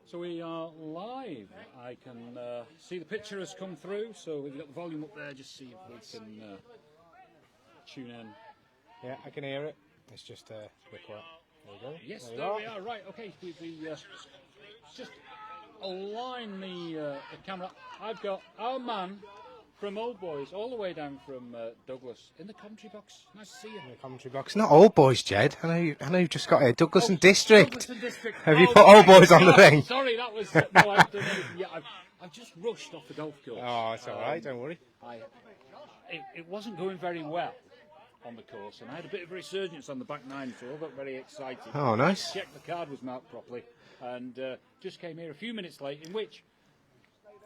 So we are live. I can see the picture has come through, so we've got the volume up there, just see if we can tune in. Yeah, I can hear it. It's just a quick one. There we go. Yes, there we are. Right, okay. We just align the camera. I've got our man from Old Boys all the way down from Douglas in the commentary box. Nice to see you. In the commentary box. Not Old Boys, Ged. I know you've just got here. Douglas and District. Douglas and District. Have you put Old Boys on the thing? Sorry, that was... No, I've done anything. Yeah, I've just rushed off the golf course. Oh, it's all right. Don't worry. It wasn't going very well on the course, and I had a bit of a resurgence on the back nine, so I got very excited. Oh, nice. Checked the card was marked properly, and just came here a few minutes late, in which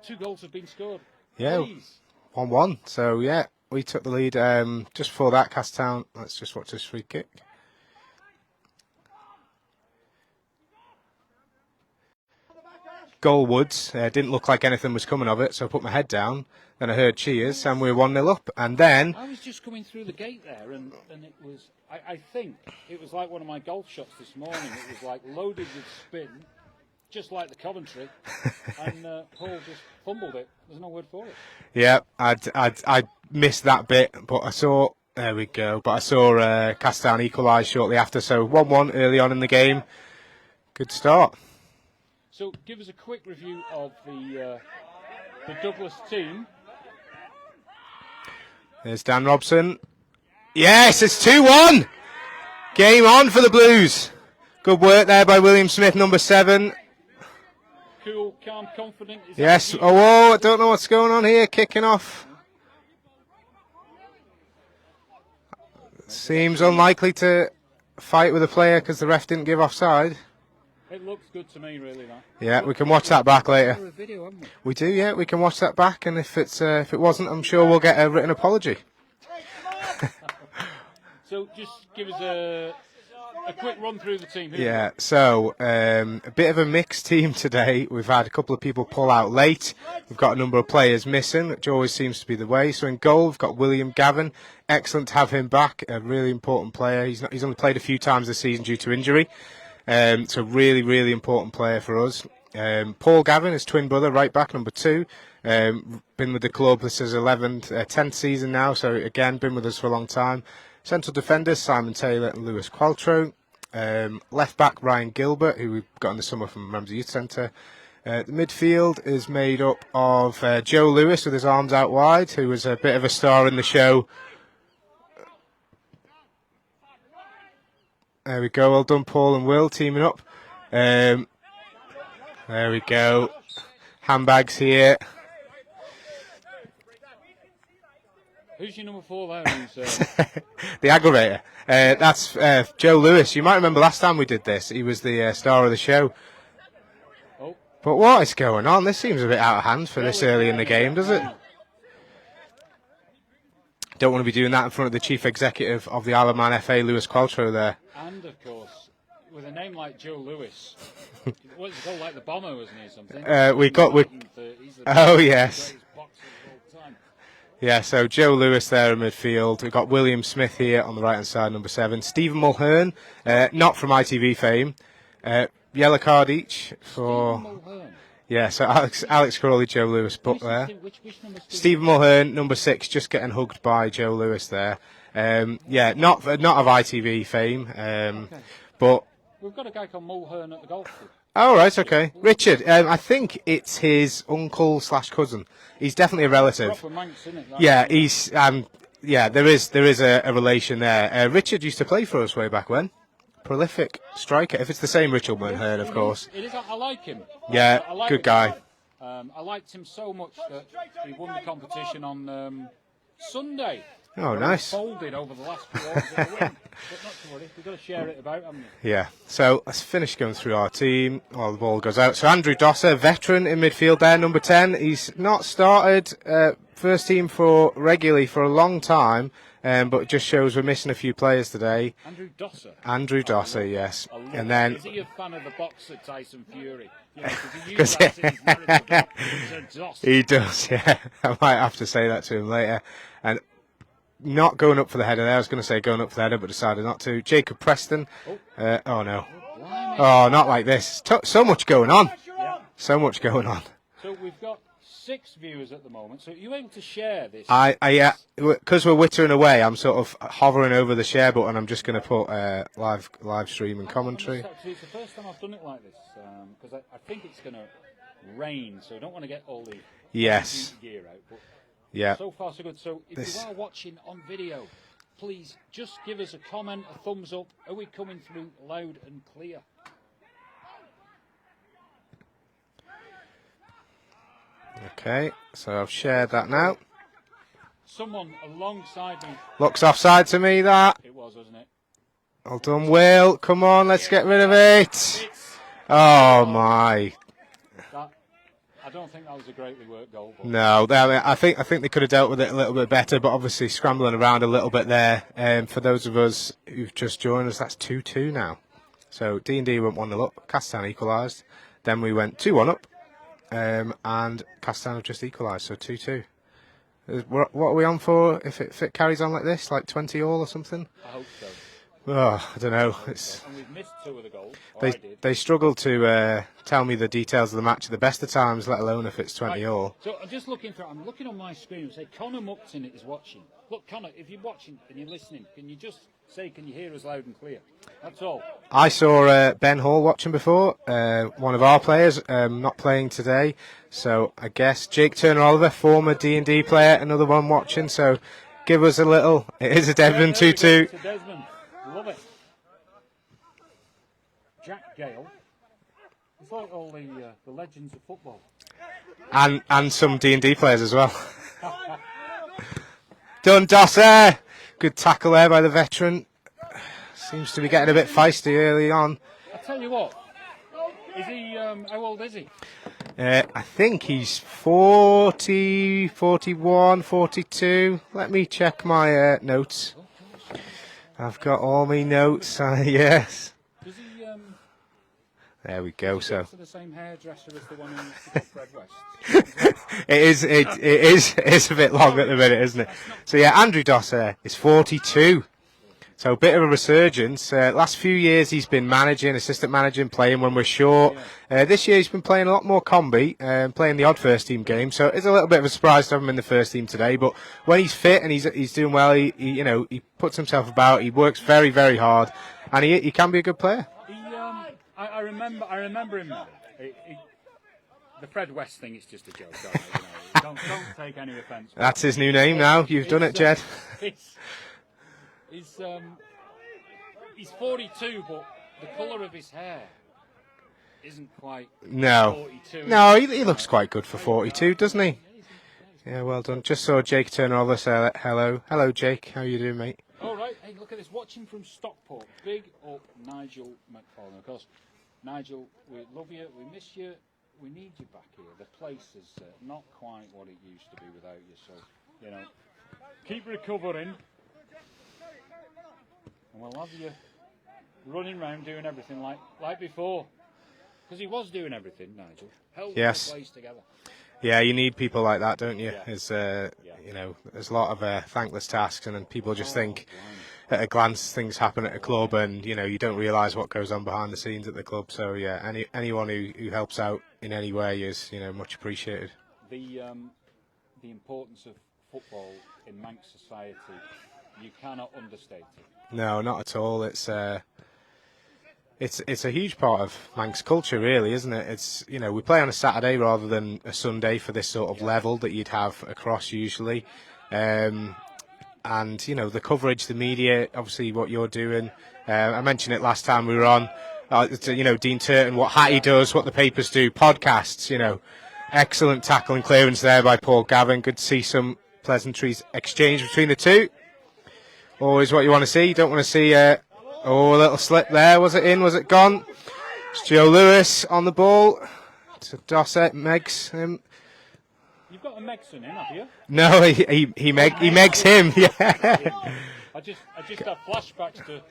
2 goals have been scored. Yeah. Please. 1-1. So, yeah, we took the lead just before that. Castletown. Let's just watch this free kick. Goal Woods. Didn't look like anything was coming of it, so I put my head down. Then I heard cheers, and we were 1-0 up. And then... I was just coming through the gate there, and it was... I think it was like one of my golf shots this morning. It was like loaded with spin, just like the Coventry, and Paul just fumbled it. There's no word for it. Yeah, I missed that bit, but I saw... There we go. But I saw Castletown equalise shortly after, so 1-1 early on in the game. Good start. So give us a quick review of the Douglas team. There's Dan Robson. Yes, it's 2-1. Game on for the Blues. Good work there by William Smith, number 7. Cool, calm, confident. Yes. Oh, I don't know what's going on here. Kicking off. Seems unlikely to fight with a player because the ref didn't give offside. It looks good to me, really. That. Yeah, we can watch that back later. A video, haven't we? We do, yeah. We can watch that back, and if it wasn't, I'm sure we'll get a written apology. So just give us a quick run through the team. Yeah, so a bit of a mixed team today. We've had a couple of people pull out late. We've got a number of players missing, which always seems to be the way. So in goal, we've got William Gavin. Excellent to have him back, a really important player. He's only played a few times this season due to injury. So really, really important player for us. Paul Gavin, his twin brother, right back, number 2. Been with the club, this is 10th season now, so again, been with us for a long time. Central defenders, Simon Taylor and Lewis Qualtrough. Left back, Ryan Gilbert, who we've got in the summer from Ramsey Youth Centre. The midfield is made up of Joe Lewis with his arms out wide, who was a bit of a star in the show. There we go, well done Paul and Will teaming up. There we go. Handbags here. Who's your number 4 there? The aggravator. That's Joe Lewis. You might remember last time we did this. He was the star of the show. Oh. But what is going on? This seems a bit out of hand for this early in the game, does it? Don't want to be doing that in front of the chief executive of the Isle of Man FA, Lewis Qualtrough there. And of course, with a name like Joe Lewis, what's it called, like the bomber, wasn't he, or something? Oh yes. Yeah, so Joe Lewis there in midfield. We've got William Smith here on the right hand side, number 7. Stephen Mulhern, not from ITV fame. Yellow card each for. Yeah, so Alex Crawley, Joe Lewis put there. Which Stephen Mulhern, number 6, just getting hugged by Joe Lewis there. Yeah, not of ITV fame, okay. But we've got a guy called Mulhern at the golf club. Oh right, okay. Richard, I think it's his uncle/cousin. He's definitely a relative. Proper Manx, isn't it? Yeah, he's yeah. There is a relation there. Richard used to play for us way back when. Prolific striker. If it's the same Richard Mulhern, of course. It is. I like him. Yeah, I like good guy. I liked him so much that he won the competition on Sunday. Oh, nice. Folded over the last few overs of the win. But not to worry, we've got to share it about, haven't we? Yeah. So let's finish going through our team. Oh, the ball goes out. So Andrew Dosser, veteran in midfield there, number 10. He's not started first team for regularly for a long time. but it just shows we're missing a few players today. Andrew Dosser, yes. And then is he a fan of the boxer Tyson Fury? You know, 'cause he used that in his narrative. He's a Dosser. He does, yeah. I might have to say that to him later. And not going up for the header there. I was going to say going up for the header, but decided not to. Jacob Preston. Oh no. Oh, not like this. So much going on. Yeah. So much going on. So we've got 6 viewers at the moment. So are you able to share this? Yeah, because we're wittering away, I'm sort of hovering over the share button. I'm just going to put live stream and commentary. It's the first time I've done it like this, because I think it's going to rain, so I don't want to get all the gear out. But yeah. So far, so good. So if you are watching on video, please just give us a comment, a thumbs up. Are we coming through loud and clear? Okay, so I've shared that now. Someone alongside me. Looks offside to me, that. It was, wasn't it? Well done, Will. Come on, let's get rid of it. Oh, my. I don't think that was a greatly worked goal. No, I think they could have dealt with it a little bit better, but obviously scrambling around a little bit there. For those of us who've just joined us, that's 2-2 now. So D&D went 1-0 up, Castletown equalised. Then we went 2-1 up. And Castletown have just equalised, so 2-2. What are we on for if it carries on like this, like 20 all or something? I hope so. Oh, I don't know. And we've missed 2 of the goals. They struggle to tell me the details of the match at the best of times, let alone if it's 20 all. So I'm just looking on my screen and say Connor Muxon is watching. Look, Connor, if you're watching and you're listening, can you just say, can you hear us loud and clear? That's all. I saw Ben Hall watching before, one of our players, not playing today. So I guess Jake Turner-Oliver, former D&D player, another one watching. So give us a little. It is a Desmond 2-2. It's a Desmond. Love it. Jack Gale. It's like all the legends of football. And some D&D players as well. Done, Dosser. Good tackle there by the veteran. Seems to be getting a bit feisty early on. I tell you what. Is he? How old is he? I think he's 40, 41, 42. Let me check my notes. I've got all my notes. Yes. Does he? There we go. So the same hairdresser as the one in Fred West. it is a bit long at the minute, isn't it? So yeah, Andrew Dosser is 42. So a bit of a resurgence. Last few years he's been managing, assistant managing, playing when we're short. This year he's been playing a lot more combi, playing the odd first team game. So it's a little bit of a surprise to have him in the first team today. But when he's fit and he's doing well, he puts himself about. He works very, very hard, and he can be a good player. I remember him now. The Fred West thing is just a joke. Don't take any offence. That's his new name now. You've done it, Ged. He's 42, but the colour of his hair isn't quite 42. No, he looks quite good for 42, doesn't he? Yeah, well done. Just saw Jake Turner-Oliver say hello. Hello, Jake. How you doing, mate? All right. Hey, look at this. Watching from Stockport. Big up Nigel McFarlane. Of course, Nigel, we love you. We miss you. We need you back here. The place is not quite what it used to be without you. So, keep recovering. And we'll have you running around doing everything like before. Because he was doing everything, Nigel. Held the place together. Yeah, you need people like that, don't you? Yeah. There's a lot of thankless tasks, and then people just think at a glance things happen at a club, and you don't realise what goes on behind the scenes at the club. So yeah, anyone who helps out in any way is much appreciated. The importance of football in Manx society, you cannot understate it. No, not at all. It's a huge part of Manx culture, really, isn't it? It's we play on a Saturday rather than a Sunday for this sort of level that you'd have across usually, and the coverage, the media, obviously what you're doing. I mentioned it last time we were on. Dean Turton, what Hattie does, what the papers do, podcasts. Excellent tackle and clearance there by Paul Gavin. Good to see some pleasantries exchanged between the two. Always what you want to see. You don't want to see a little slip there. Was it in? Was it gone? It's Joe Lewis on the ball. To Dosser, Megs him. You've got a Megson in, have you? No, he megs him. Yeah. I just have flashbacks to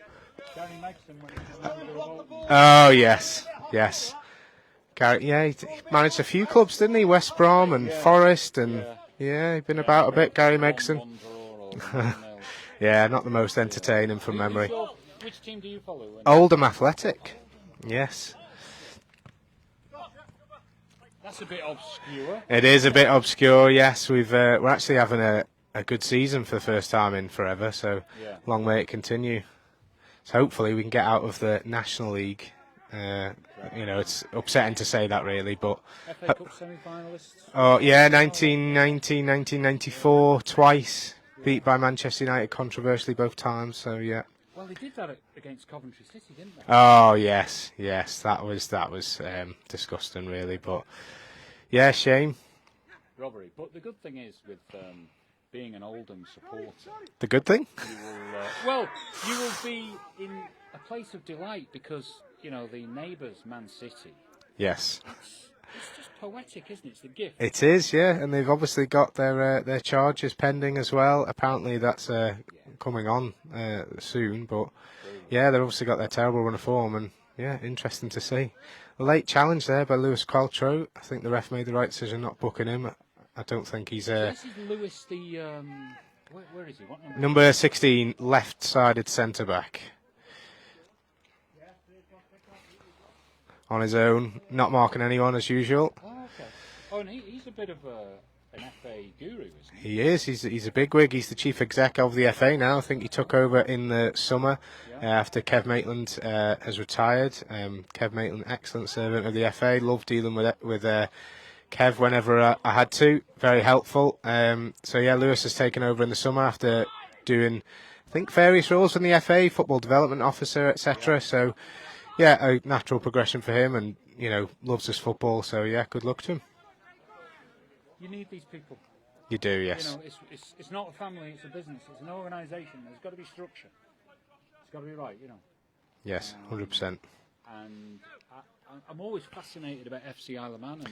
Gary Megson when he was a member of Bolton. Oh yes. Gary, yeah, he managed a few clubs, didn't he? West Brom and Forest, and he's been about a bit. Gary Megson. Yeah, not the most entertaining from memory. Which team do you follow? Oldham Athletic. Yes. That's a bit obscure. It is a bit obscure. Yes, we're actually having a good season for the first time in forever. So long may it continue. So hopefully we can get out of the National League. It's upsetting to say that really, but FA Cup semi-finalists. Oh yeah, 1990, 1994, twice beat by Manchester United controversially both times. So yeah. Well, they did that against Coventry City, didn't they? Oh yes, that was disgusting really, but yeah, shame. Robbery. But the good thing is with being an Oldham supporter. The good thing? You will be in a place of delight because, the neighbours, Man City. Yes. It's just poetic, isn't it? It's the gift. It is, yeah, and they've obviously got their charges pending as well. Apparently that's coming on soon, but yeah, they've obviously got their terrible run of form, and yeah, interesting to see. A late challenge there by Lewis Qualtrough. I think the ref made the right decision not booking him. I don't think he's... This is Lewis, where is he? What number? Number 16, left-sided centre-back. On his own, not marking anyone as usual. Oh, okay. Oh, and he's a bit of an FA guru, isn't he? He is. He's a bigwig. He's the chief exec of the FA now. I think he took over in the summer after Kev Maitland has retired. Kev Maitland, excellent servant of the FA. Loved dealing with Kev whenever I had to. Very helpful. So yeah, Lewis has taken over in the summer after doing, I think, various roles in the FA, football development officer, etc. So yeah, a natural progression for him, and loves his football. So yeah, good luck to him. You need these people. You do, yes. It's not a family, it's a business, it's an organisation. There's got to be structure. It's got to be right, Yes, 100%. And I'm always fascinated about FC Isle of Man and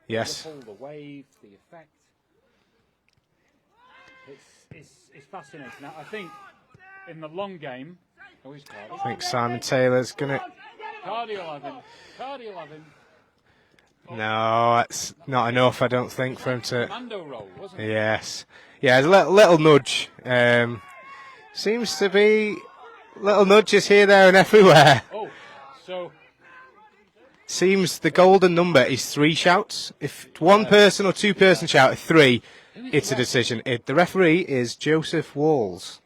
yes, the whole, the wave, the effect. It's fascinating. Now, I think in the long game, I think Simon Taylor's gonna. Cardi will have him. No, that's not enough. I don't think for him to. Commando roll, wasn't it? Yes, yeah, there's a little nudge. Seems to be little nudges here, there, and everywhere. Oh, so. Seems the golden number is 3 shouts. If one person or 2 person shout 3, it's a decision. The referee is Joseph Walls.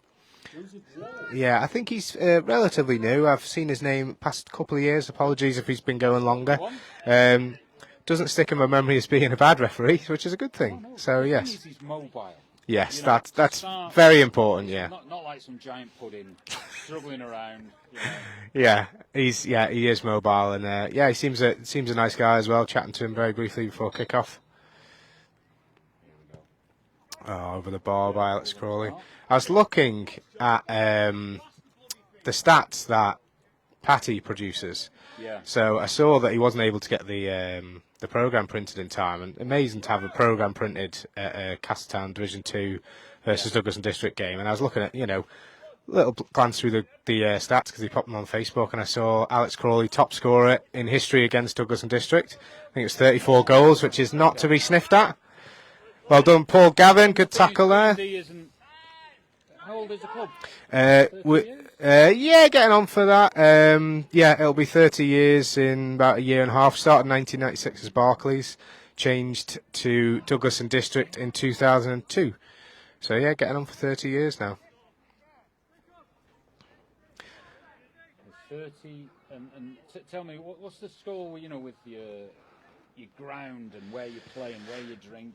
Yeah, I think he's relatively new. I've seen his name past a couple of years. Apologies if he's been going longer. Doesn't stick in my memory as being a bad referee, which is a good thing. So yes. He's mobile. Yes, that's very important. Yeah. Not like some giant pudding struggling around. Yeah, he is mobile, and he seems a nice guy as well. Chatting to him very briefly before kick-off. Oh, over the bar by Alex Crawley. I was looking at the stats that Patty produces. Yeah. So I saw that he wasn't able to get the programme printed in time, and amazing to have a programme printed at Castletown Division 2 versus Douglas and District game. And I was looking at, little glance through the stats because he popped them on Facebook, and I saw Alex Crawley top scorer in history against Douglas and District. I think it was 34 goals, which is not to be sniffed at. Well done, Paul Gavin. Good tackle there. How old is the club? Getting on for that. It'll be 30 years in about a year and a half. Started in 1996 as Barclays, changed to Douglas and District in 2002. So yeah, getting on for 30 years now. 30, and tell me, what's the score? With your ground and where you play and where you drink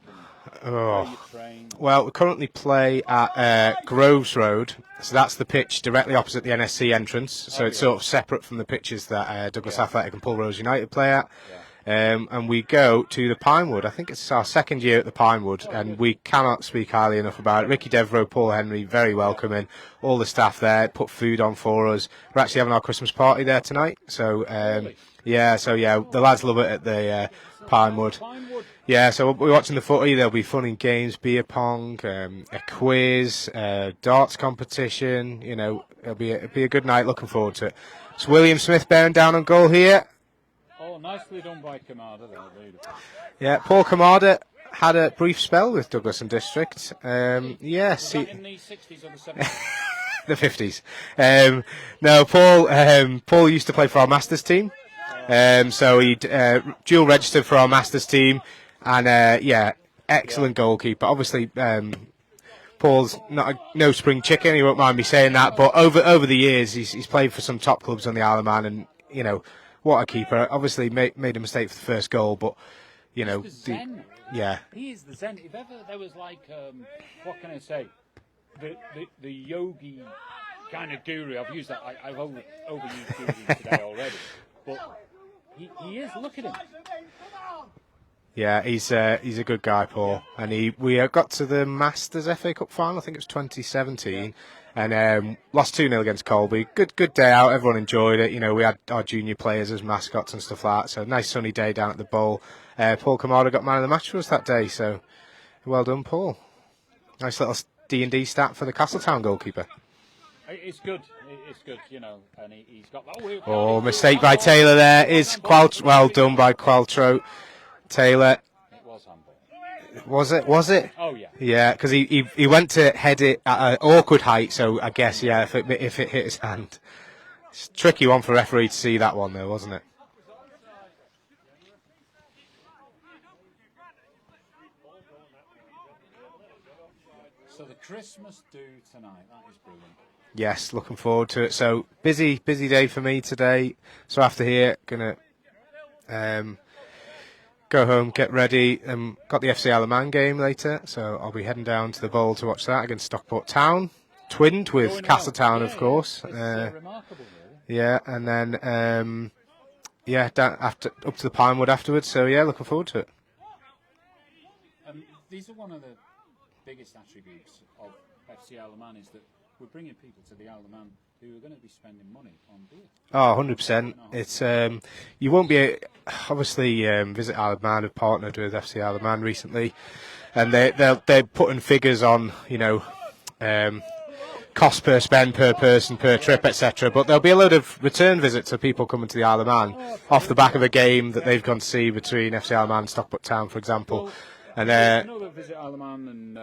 and where you train? Well, we currently play at Groves Road, so that's the pitch directly opposite the NSC entrance. So it's sort of separate from the pitches that Douglas Athletic and Pulrose United play at. and we go to the Pinewood. I think it's our second year at the Pinewood, and we cannot speak highly enough about it. Ricky Devereaux, Paul Henry, very welcoming. All the staff there put food on for us. We're actually having our Christmas party there tonight, so the lads love it at the Pinewood. Yeah, so we're watching the footy. There'll be fun and games, beer pong, a quiz, darts competition. You know, it'll be a good night. Looking forward to it. It's William Smith bearing down on goal here. Oh, nicely done by Kamada there. Beautiful. Yeah, Paul Kamada had a brief spell with Douglas and District. Yes. In the 60s or the 70s? The 50s. No, Paul used to play for our Masters team. So he dual registered for our Masters team. And, excellent goalkeeper. Obviously, Paul's no spring chicken, he won't mind me saying that. But over the years, he's played for some top clubs on the Isle of Man. And, you know, what a keeper. Obviously, made a mistake for the first goal. But, you know, he is the Zen. If ever there was like, what can I say? The yogi kind of guru. I've used that. I've overused guru today already. But he is. Look at him. Yeah, he's a good guy, Paul. And we got to the Masters FA Cup final. I think it was 2017, and lost 2-0 against Colby. Good day out. Everyone enjoyed it. You know, we had our junior players as mascots and stuff like that. So nice sunny day down at the Bowl. Paul Kamada got man of the match for us that day. So well done, Paul. Nice little D&D stat for the Castletown goalkeeper. It's good. It's good, you know. And he's got that. Oh, mistake by Taylor there. Well done by Qualtrough. Taylor. It was handball. Was it? Oh, yeah. Yeah, because he went to head it at an awkward height, so I guess, yeah, if it hit his hand. It's a tricky one for a referee to see that one, though, wasn't it? So the Christmas do tonight, that is brilliant. Yes, looking forward to it. So, busy day for me today. So after here, going to... go home, get ready. Got the FC Isle of Man game later, so I'll be heading down to the Bowl to watch that against Stockport Town, twinned with Castletown, of course. Remarkable, really. Yeah, and then down up to the Pinewood afterwards. So yeah, looking forward to it. These are one of the biggest attributes of FC Isle of Man is that we're bringing people to the Isle of Man who are going to be spending money on beer. Oh, 100%. It's you won't be obviously Visit Isle of Man have partnered with FC Isle of Man recently, and they're putting figures on, you know, cost per spend per person per trip, etc. But there'll be a load of return visits of people coming to the Isle of Man off the back of a game that they've gone to see between FC Isle of Man and Stockport Town, for example. Well, and I know that Visit Isle of Man and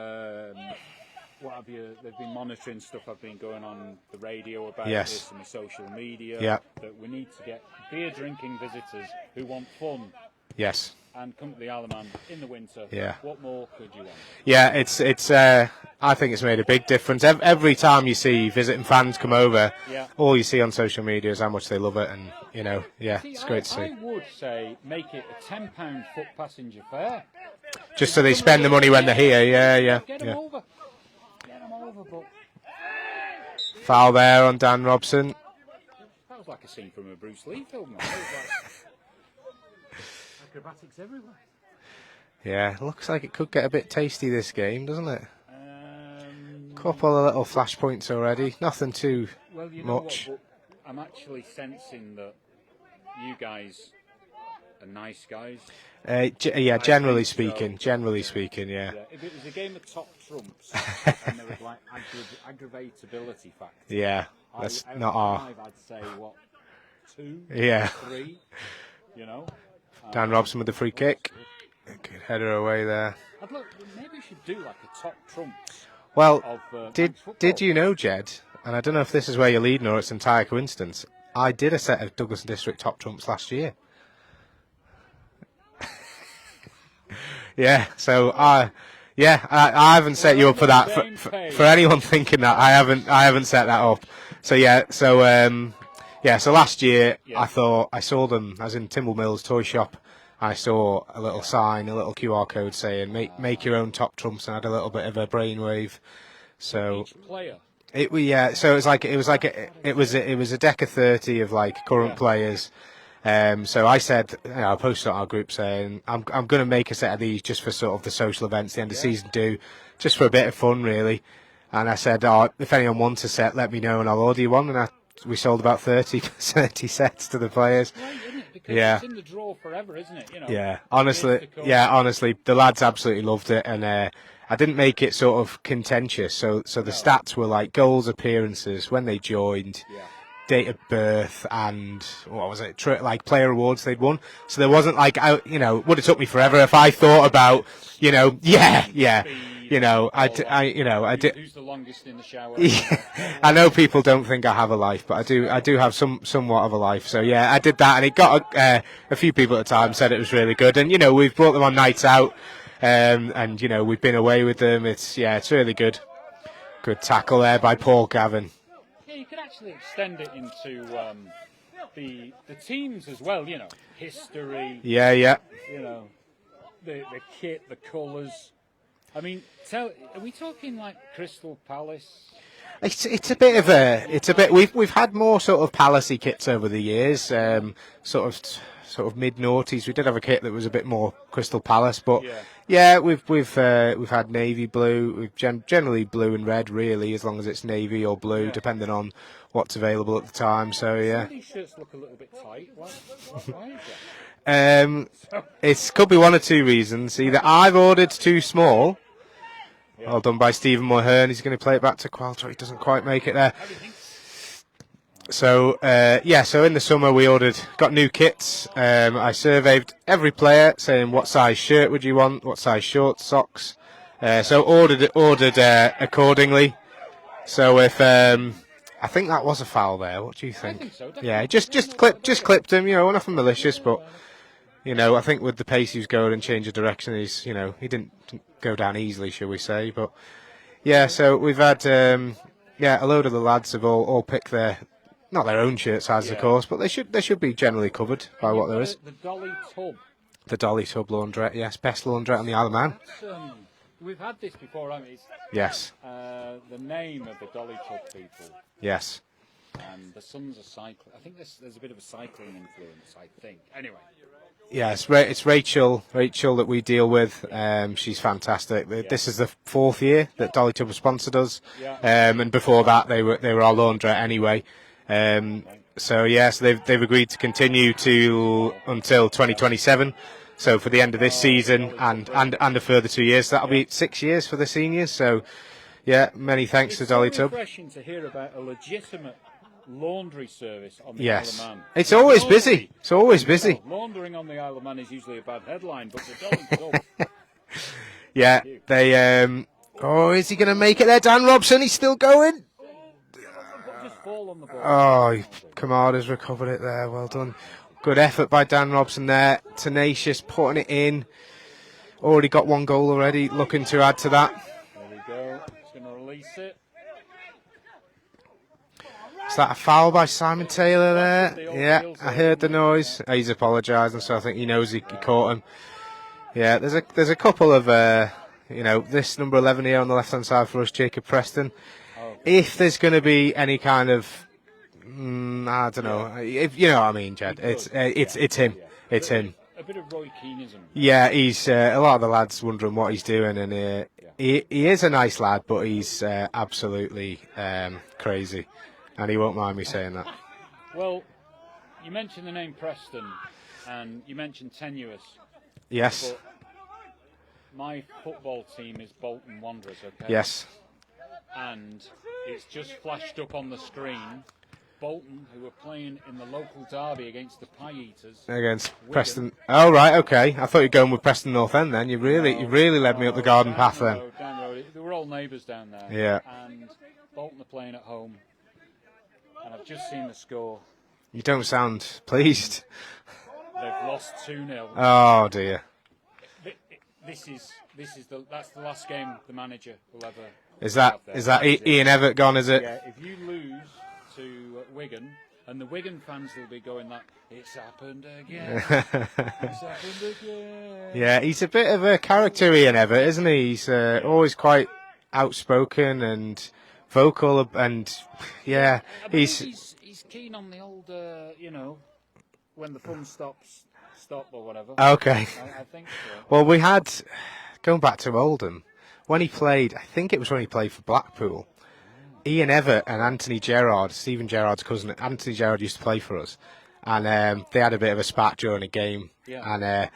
what have you, they've been monitoring stuff I've been going on the radio about this and the social media. Yeah. That we need to get beer drinking visitors who want fun. Yes. And come to the Isle of Man in the winter. Yeah. What more could you want? Yeah, it's. I think it's made a big difference. Every time you see visiting fans come over, all you see on social media is how much they love it, and you know, it's great to see. I would say make it a £10 foot passenger fare. Just so they spend the money when they're here. Yeah. Get them over. But foul there on Dan Robson. That was like a scene from a Bruce Lee film. Acrobatics everywhere. Yeah, looks like it could get a bit tasty this game, doesn't it? Couple of little flashpoints already. Nothing too much. What, I'm actually sensing that you guys are nice guys. Generally speaking, yeah. If it was a game of top trumps and there was like aggravatability factor. Yeah, that's not our. I'd say what, 2, 3, you know. Dan Robson with the free kick. Good header away there. Maybe we should do like a top trumps. Well, of, did you know, Ged? And I don't know if this is where you're leading or it's entire coincidence. I did a set of Douglas and District top trumps last year. Yeah, so I haven't set you up for that. For anyone thinking that, I haven't set that up. So last year I thought I saw them. I was in Timble Mills toy shop. I saw a little sign, a little QR code saying make your own top trumps, and I had a little bit of a brainwave. So each player. So it was a deck of 30 of like current players. So I said, I posted on our group saying, I'm going to make a set of these just for sort of the social events, the end of season do, just for a bit of fun, really. And I said, if anyone wants a set, let me know and I'll order you one. And we sold about 30 sets to the players. Right, isn't it? Because it's in the draw forever, isn't it? Yeah, honestly, the lads absolutely loved it, and I didn't make it sort of contentious. So the stats were like goals, appearances, when they joined, date of birth, and what was it? Like player awards they'd won. So there wasn't like it would have took me forever if I thought about Speed, I did. Who's the longest in the shower? I know people don't think I have a life, but I do have somewhat of a life. So yeah, I did that, and it got a few people at the time said it was really good. And we've brought them on nights out, and we've been away with them. It's really good. Good tackle there by Paul Gavin. Yeah, you could actually extend it into the teams as well. History. Yeah. The kit, the colours. I mean, are we talking like Crystal Palace? It's a bit. We've had more sort of Palacey kits over the years. Sort of mid noughties. We did have a kit that was a bit more Crystal Palace, but we've had navy blue. We've generally blue and red, really, as long as it's navy or blue, depending on what's available at the time. So yeah. Some of these shirts look a little bit tight. Why is that? It could be one or two reasons. Either I've ordered too small. Well done by Stephen Mulhern. He's going to play it back to Qualter. He doesn't quite make it there. So so in the summer we got new kits. I surveyed every player saying what size shirt would you want, what size shorts, socks. So ordered accordingly. So if I think that was a foul there. What do you think? I think so, yeah, just clipped him. Nothing malicious, but I think with the pace he was going and change of direction, he didn't go down easily, shall we say? But yeah, so we've had a load of the lads have all picked not their own shirt sizes, of course, but they should be generally covered by what there is. The Dolly Tub. The Dolly Tub laundrette, yes, best laundrette on the Isle of Man. We've had this before, haven't we? Yes. The name of the Dolly Tub people. Yes. And the sons are cycling. I think there's a bit of a cycling influence, I think. Anyway. Yeah, it's Rachel that we deal with. She's fantastic. This is the 4th year that Dolly Tub has sponsored us. And before that, they were our laundrette anyway. So they've agreed to continue until 2027. So for the end of this season and a further 2 years, that'll be 6 years for the seniors. So many thanks to Dolly Tub. It's refreshing to hear about a legitimate laundry service on the Isle of Man. It's always busy. It's always busy. Laundering on the Isle of Man is usually a bad headline, but the Dolly Tub. They. Is he going to make it there? Dan Robson, he's still going. Just fall on the ball. Oh, Kamada's recovered it there. Well done. Good effort by Dan Robson there. Tenacious, putting it in. Already got one goal already. Looking to add to that. There we go. He's going to release it. Is that a foul by Simon Taylor there? Yeah, I heard the noise. He's apologising, so I think he knows he caught him. Yeah, there's a couple of this number 11 here on the left hand side for us, Jacob Preston. If there's going to be any kind of I don't know, if you know what I mean, Ged. It's him. It's him. A bit of Roy Keaneism. Yeah, he's a lot of the lads wondering what he's doing, and he is a nice lad, but he's absolutely crazy. And he won't mind me saying that. Well, you mentioned the name Preston, and you mentioned tenuous. Yes. But my football team is Bolton Wanderers, okay? Yes. And it's just flashed up on the screen. Bolton, who were playing in the local derby against the Pie Eaters. Against Wigan. Preston. Oh, right, okay. I thought you were going with Preston North End then. You really led me up the garden path then. Down the road. They were all neighbours down there. Yeah. And Bolton are playing at home. And I've just seen the score. You don't sound pleased. They've lost 2-0. Oh dear. That's the last game the manager will ever. Is that Ian Everett gone? Is it? Yeah. If you lose to Wigan, and the Wigan fans will be going like, "It's happened again. It's happened again." Yeah, he's a bit of a character, Ian Everett, isn't he? He's always quite outspoken and vocal, and he's keen on the old, when the fun stops, stop or whatever. Okay. I think so. Well, we had, going back to Oldham, when he played, I think it was when he played for Blackpool, Ian Everett and Anthony Gerrard, Stephen Gerrard's cousin, Anthony Gerrard used to play for us. And they had a bit of a spat during a game. Yeah. And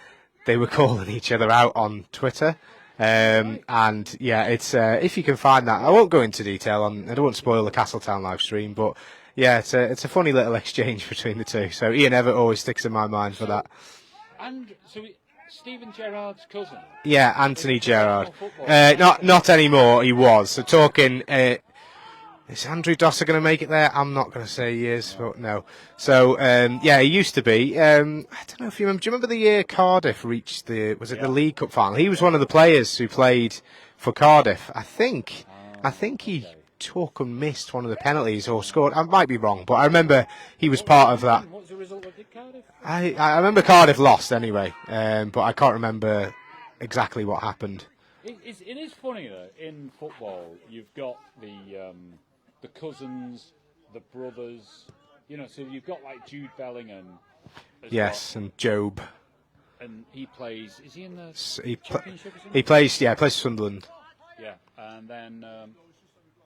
they were calling each other out on Twitter. And yeah, it's if you can find that, I won't go into detail I don't want to spoil the Castletown live stream, but yeah, it's a funny little exchange between the two. So Ian Everett always sticks in my mind for that. And so Stephen Gerrard's cousin. Yeah, Anthony Gerrard. Not anymore. He was. So talking. Is Andrew Dosser going to make it there? I'm not going to say he is, but no. So yeah, he used to be. I don't know if you remember. Do you remember the year Cardiff reached the League Cup final? He was one of the players who played for Cardiff. I think he took and missed one of the penalties or scored. I might be wrong, but I remember he was part of that. What was the result of Cardiff? I remember Cardiff lost anyway, but I can't remember exactly what happened. It is funny though. In football, you've got the cousins, the brothers. You know, so you've got like Jude Bellingham. Yes, well. And Job. And he plays. Is he in the Championship or something? He plays. Yeah, plays Sunderland. Yeah, and then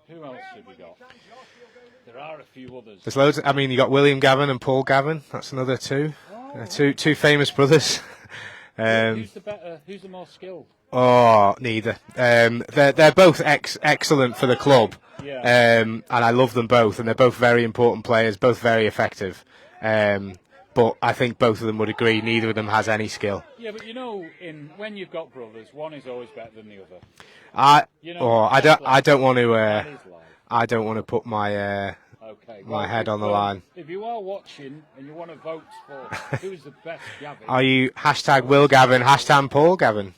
who else have we got? There are a few others. There's loads. I mean, you got William Gavin and Paul Gavin. That's another two. Two famous brothers. Who's the better? Who's the more skilled? Oh, neither. They're both excellent for the club. Yeah. And I love them both, and they're both very important players, both very effective. But I think both of them would agree neither of them has any skill. Yeah, but you know, when you've got brothers, one is always better than the other. I don't want to put my my head on the line. If you are watching and you want to vote for who's the best Gavin, are you hashtag Will Gavin, hashtag Paul Gavin?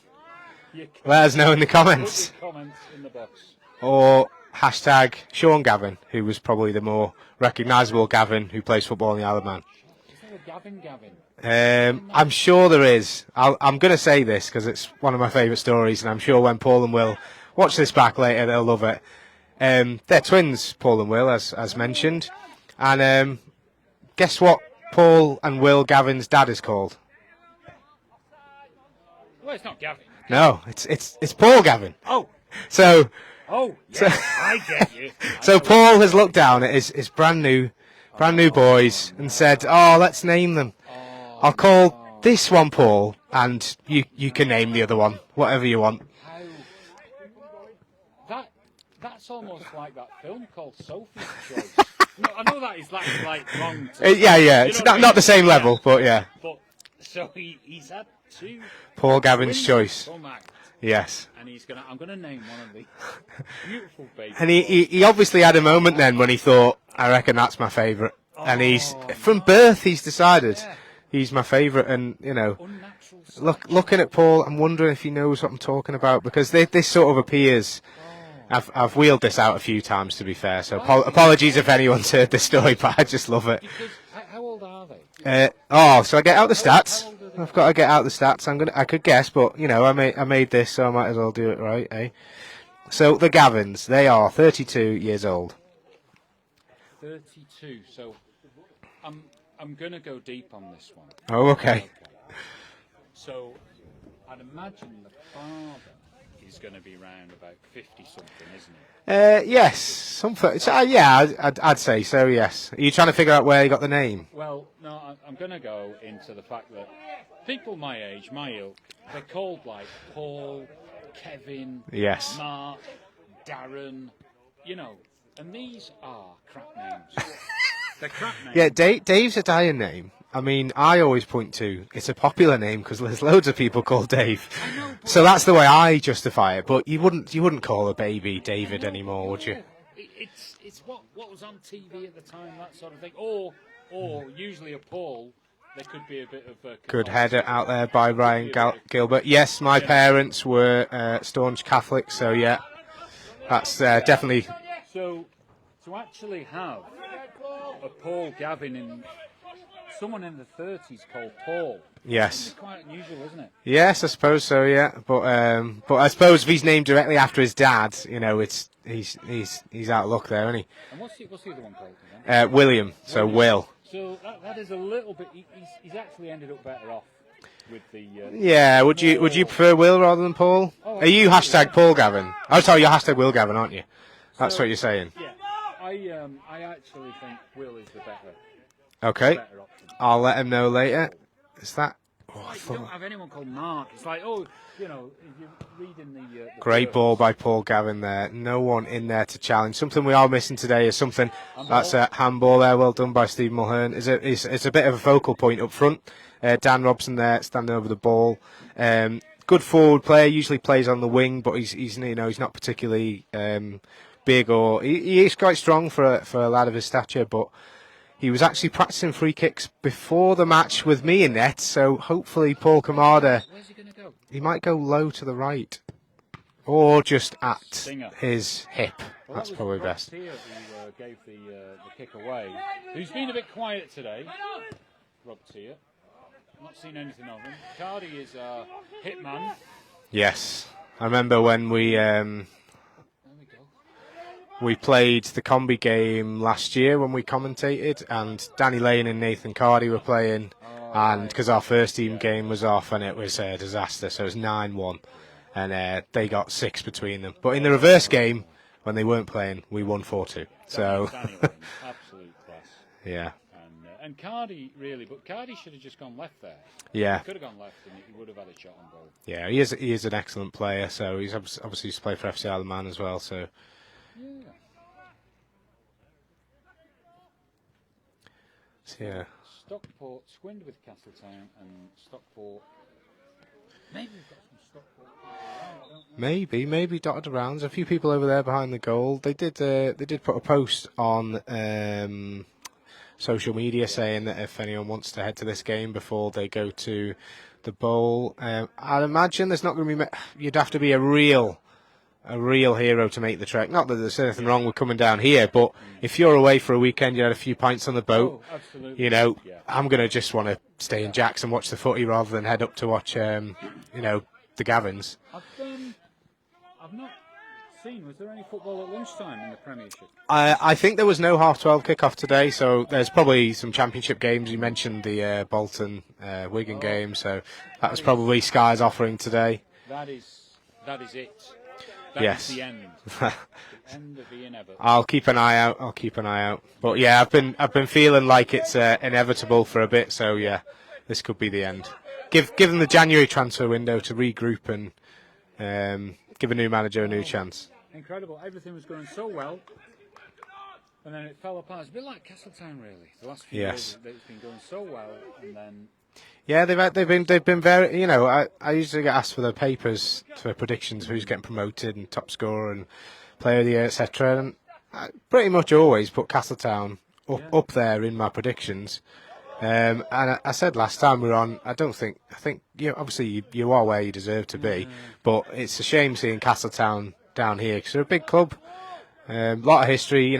Let us know in the comments. Put your comments in the box. Or hashtag Sean Gavin, who was probably the more recognisable Gavin who plays football in the Isle of Man. Is there a Gavin? I'm sure there is. I'm going to say this because it's one of my favourite stories, and I'm sure when Paul and Will watch this back later, they'll love it. They're twins, Paul and Will, as mentioned. And guess what Paul and Will Gavin's dad is called? Well, it's not Gavin. No, it's Paul Gavin. Oh. So. Oh, yes, I get you. So Paul has looked down at his brand new boys and said, "Oh, let's name them. I'll call this one Paul, and you can name the other one, whatever you want." That's almost like that film called Sophie's Choice. No, I know that is like wrong. Yeah. It's not the same level, but yeah. But so he's had two. Paul Gavin's Choice. Yes. And I'm gonna name one of the beautiful babies. And he obviously had a moment then when he thought, I reckon that's my favourite. And from birth he's decided he's my favourite. And you know, looking at Paul, I'm wondering if he knows what I'm talking about, because this sort of appears. I've wheeled this out a few times, to be fair. So apologies if anyone's heard this story, but I just love it. Because how old are they? So I get out the stats. I've got to get out the stats. I could guess, but you know, I made this, so I might as well do it right, eh? So the Gavins, they are 32 years old. 32. So I'm gonna go deep on this one. Oh, okay. So I'd imagine the father is going to be round about 50 something, isn't he? Yes, something. Yeah, I'd say so. Yes. Are you trying to figure out where he got the name? Well, no, I'm going to go into the fact that people my age, my ilk, they're called like Paul, Kevin, yes, Mark, Darren, you know, and these are crap names. They're crap names. Yeah, Dave's a dying name. I mean, I always point to it's a popular name because there's loads of people called Dave. So that's the way I justify it. But you wouldn't call a baby David anymore, would you? It's what was on TV at the time, that sort of thing. Or usually a Paul. There could be a bit of a good header out there by Ryan Gilbert. Yes, my parents were staunch Catholics, so yeah, that's definitely. So to actually have a Paul Gavin in. Someone in the 30s called Paul. Yes. It's quite unusual, isn't it? Yes, I suppose so. Yeah, but I suppose if he's named directly after his dad, you know, he's out of luck there, isn't he? And what's the other one called again? William. So Will. So that is a little bit. He's actually ended up better off with the. Yeah. Would you prefer Will rather than Paul? Are you hashtag Paul Gavin? Oh, sorry, you're hashtag Will Gavin, aren't you? That's what you're saying. Yeah. I actually think Will is the better. Okay. Better option. I'll let him know later. Is that? You don't have anyone called Mark. It's like, if you're reading the Great words. ball by Paul Gavin there. No one in there to challenge. Something we are missing today is something. That's a handball there. Well done by Steve Mulhern. It's a bit of a focal point up front. Dan Robson there standing over the ball. Good forward player. Usually plays on the wing, but he's not particularly big or he is quite strong for a lad of his stature, but. He was actually practicing free kicks before the match with me in net, so hopefully Paul Kamada, Where's he going to go? he might go low to the right, or just at Singer. his hip. Well, That's that was probably Rob best. Tier who gave the kick away. Who's been a bit quiet today? Rob Tier. Not seen anything of him. Cardi is a hitman. Yes, I remember when we There we go. we played the combi game last year when we commentated, and Danny Lane and Nathan Cardy were playing, and because our first team game was off and it was a disaster, so it was 9-1, and they got 6 between them. But in the reverse game, when they weren't playing, we won 4-2. So Danny Lane, absolute class. yeah, And Cardi really, but Cardi should have just gone left there. yeah. He could have gone left and he would have had a shot on goal. Yeah, he is an excellent player. So he's obviously used to play for FC Isle of Man as well. So yeah. Stockport squinned with Castletown and Stockport. Maybe we've got some Stockport people around, don't we? Maybe dotted around. There's a few people over there behind the goal. They did put a post on social media saying that if anyone wants to head to this game before they go to the bowl, I'd imagine there's not going to be. You'd have to be a real hero to make the trek. Not that there's anything wrong with coming down here, but if you're away for a weekend, you had a few pints on the boat. Oh, absolutely. I'm going to just want to stay in Jacks and watch the footy rather than head up to watch, the Gavins. I've not seen. Was there any football at lunchtime in the Premiership? I think there was no 12:30 kickoff today, so there's probably some Championship games. You mentioned the Bolton Wigan game, so that was probably Sky's offering today. That is it. Yes. Is the end. The end of the inevitable. I'll keep an eye out. But yeah, I've been feeling like it's inevitable for a bit. So yeah, this could be the end. Give them the January transfer window to regroup and give a new manager a new chance. Incredible. Everything was going so well, and then it fell apart. It's a bit like Castletown, really. The last few years, it's been going so well, and then. Yeah, they've been very. I usually get asked for the papers for predictions, who's getting promoted and top scorer and player of the year, etc. And I pretty much always put Castletown up there in my predictions. And I said last time we were on, I think obviously you are where you deserve to be, but it's a shame seeing Castletown down here because they're a big club, a lot of history.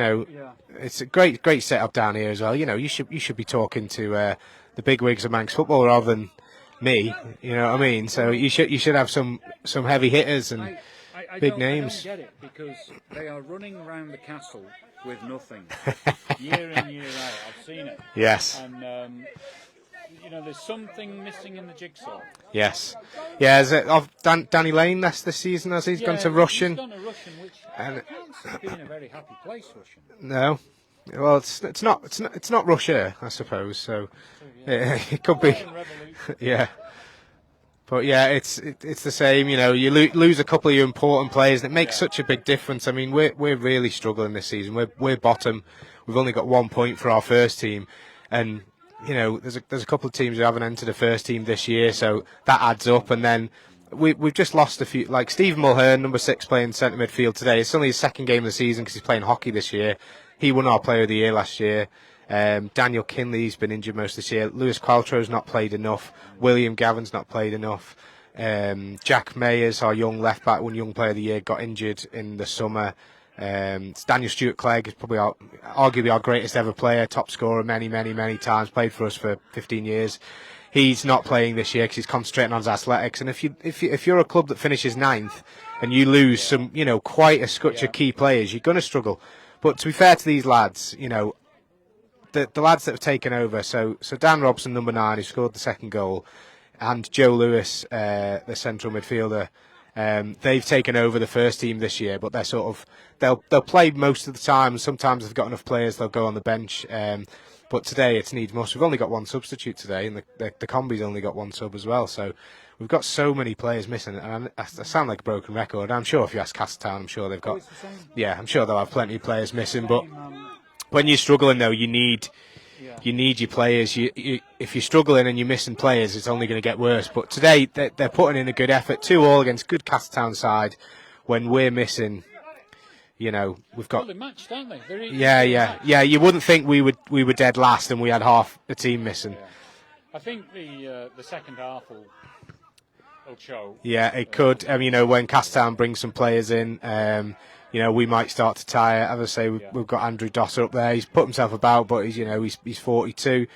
It's a great setup down here as well. You should be talking to the big wigs of Manx football rather than me. You know what I mean? So you should have some heavy hitters and big names. I don't get it because they are running around the castle with nothing year in year out. I've seen it. Yes. And there's something missing in the jigsaw. Yes. Yeah. Is it of Danny Lane this season? Has he gone to Russian? He's gone to Russian, which I can't see being a very happy place. Russian. No. Well, it's not Russia, I suppose. So it could be. Yeah. But yeah, it's the same. You lose a couple of your important players, and it makes such a big difference. I mean, we're really struggling this season. We're bottom. We've only got 1 point for our first team, and there's a couple of teams who haven't entered the first team this year, so that adds up. And then we've just lost a few, like Steve Mulhern, number 6, playing centre midfield today. It's only his second game of the season because he's playing hockey this year. He won our Player of the Year last year. Daniel Kinley's been injured most of this year. Lewis Qualtro's not played enough. William Gavin's not played enough. Jack Mayers, our young left back, won Young Player of the Year, got injured in the summer. Daniel Stewart-Clegg is probably arguably our greatest ever player, top scorer many times, played for us for 15 years. He's not playing this year because he's concentrating on his athletics. And if you're a club that finishes 9th and you lose some, quite a scutch of key players, you're going to struggle. But to be fair to these lads, the lads that have taken over. So Dan Robson, number 9, who scored the second goal, and Joe Lewis, the central midfielder. They've taken over the first team this year, but they're sort of they'll play most of the time. Sometimes they've got enough players, they'll go on the bench. But today it's needs must. We've only got one substitute today, and the combi's only got one sub as well. So we've got so many players missing, and I sound like a broken record. I'm sure if you ask Castletown, I'm sure they've got. Yeah, I'm sure they'll have plenty of players missing. But when you're struggling, though, you need your players. If you're struggling and you're missing players, it's only going to get worse. But today they're putting in a good effort. 2-2 against good Castletown side. When we're missing, we've got. Well, they're matched, aren't they? Yeah. You wouldn't think we were dead last and we had half the team missing. Yeah. I think the second half will show. Yeah, it could. When Castletown brings some players in, we might start to tire. As I say, we've got Andrew Dosser up there. He's put himself about, but he's 42.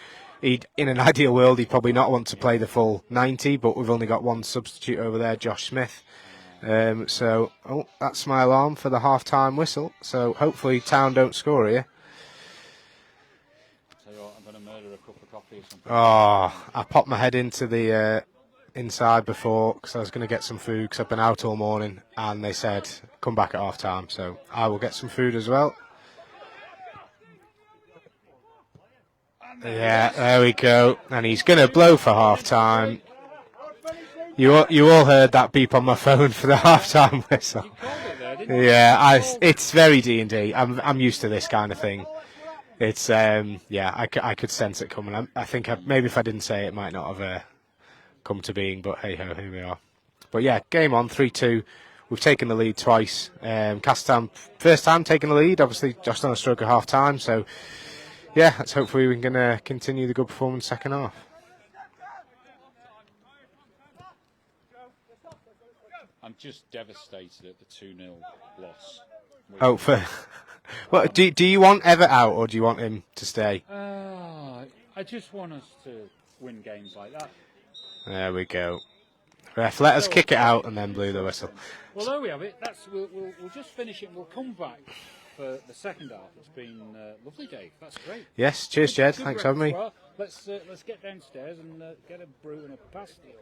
In an ideal world, he'd probably not want to play the full 90, but we've only got one substitute over there, Josh Smith. That's my alarm for the half-time whistle. So hopefully Town don't score here. Tell you what, I'm going to murder a cup of coffee or something. Oh, I popped my head into the inside before because I was going to get some food because I've been out all morning, and they said come back at half-time. So I will get some food as well. Yeah, there we go. And he's going to blow for half-time. You all heard that beep on my phone for the half-time whistle. You called it there, didn't you? Yeah, it's very D&D. I'm used to this kind of thing. It's I could sense it coming. I think maybe if I didn't say it, might not have come to being. But hey ho, here we are. But yeah, game on 3-2. We've taken the lead twice. Castletown first time taking the lead. Obviously just on a stroke of half-time. So yeah, let's hopefully we can continue the good performance second half. I'm just devastated at the 2-0 loss. Well, do you want Everett out or do you want him to stay? I just want us to win games like that. There we go. Ref, let us kick it out and then blew the whistle. Well, there we have it. We'll just finish it and we'll come back for the second half. It's been lovely, Dave. That's great. Yes, cheers, Jed. Thanks for having me. Let's get downstairs and get a brew and a pasty.